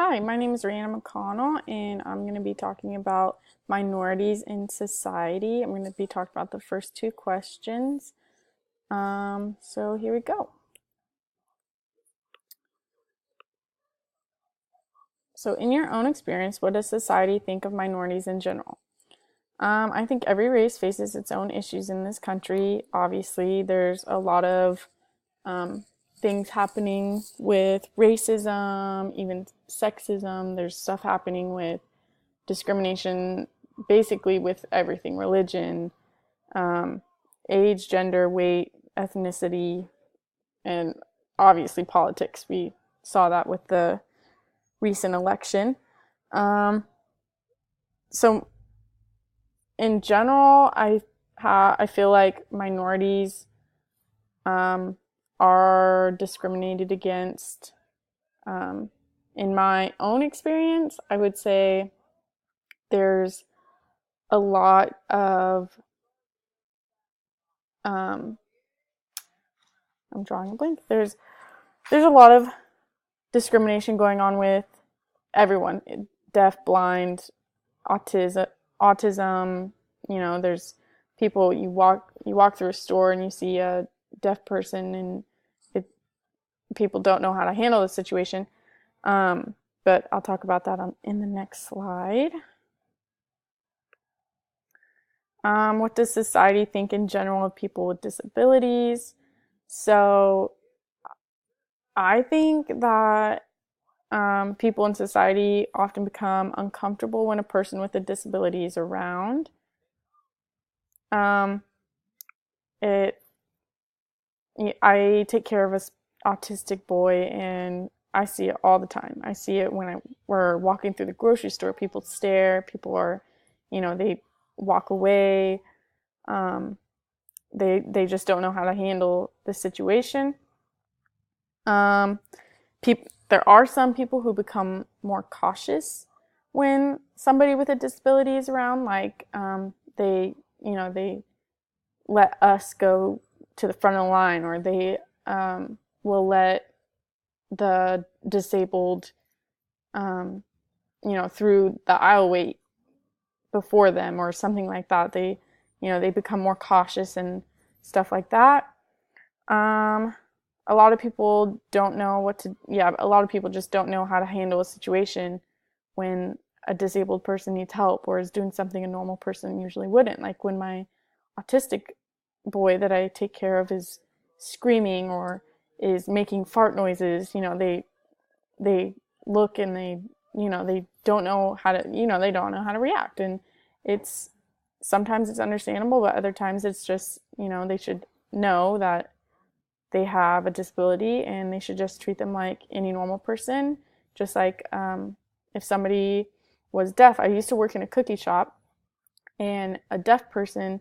Hi, my name is Rihanna McConnell, and I'm going to be talking about minorities in society. I'm going to be talking about the first two questions. So here we go. So, in your own experience, what does society think of minorities in general? I think every race faces its own issues in this country. Obviously, there's a lot of um, things happening with racism, even sexism. There's stuff happening with discrimination basically with everything: religion, um, age, gender, weight, ethnicity, and obviously politics. We saw that with the recent election. Um, so, in general, I feel like minorities um, are discriminated against. Um, in my own experience, I would say there's a lot of um, I'm drawing a blank. There's a lot of discrimination going on with everyone, deaf, blind, autism. There's people you walk through a store and you see a deaf person, and it, people don't know how to handle the situation. But I'll talk about that in the next slide. What does society think in general of people with disabilities? So I think that people in society often become uncomfortable when a person with a disability is around. Um, it, I take care of a autistic boy, and I see it all the time. I see it when we're walking through the grocery store. People stare. People are, they walk away. Um, they just don't know how to handle the situation. Um, there are some people who become more cautious when somebody with a disability is around. Like they let us go to the front of the line, or they will let the disabled, um, through the aisle wait before them, or something like that. They become more cautious and stuff like that. Um, a lot of people don't know a lot of people just don't know how to handle a situation when a disabled person needs help or is doing something a normal person usually wouldn't. Like when my autistic boy that I take care of is screaming or is making fart noises, they look and they don't know how to, they don't know how to react. And it's sometimes it's understandable, but other times it's just, they should know that they have a disability and they should just treat them like any normal person. Just like if somebody was deaf. I used to work in a cookie shop, and a deaf person,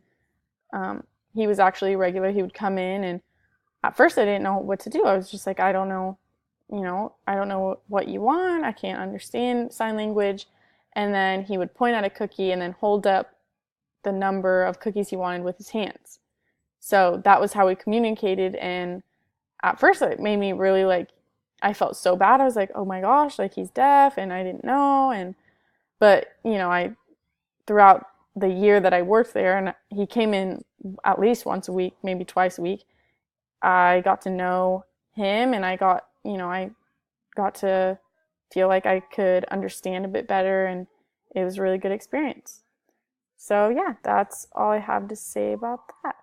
he was actually regular. He would come in, and at first I didn't know what to do. I was just like, I don't know, I don't know what you want. I can't understand sign language. And then he would point at a cookie and then hold up the number of cookies he wanted with his hands. So that was how we communicated. And at first it made me really I felt so bad. I was like, oh my gosh, like he's deaf and I didn't know. But I throughout the year that I worked there, and he came in at least once a week, maybe twice a week, I got to know him, and I got to feel like I could understand a bit better, and it was a really good experience. So yeah, that's all I have to say about that.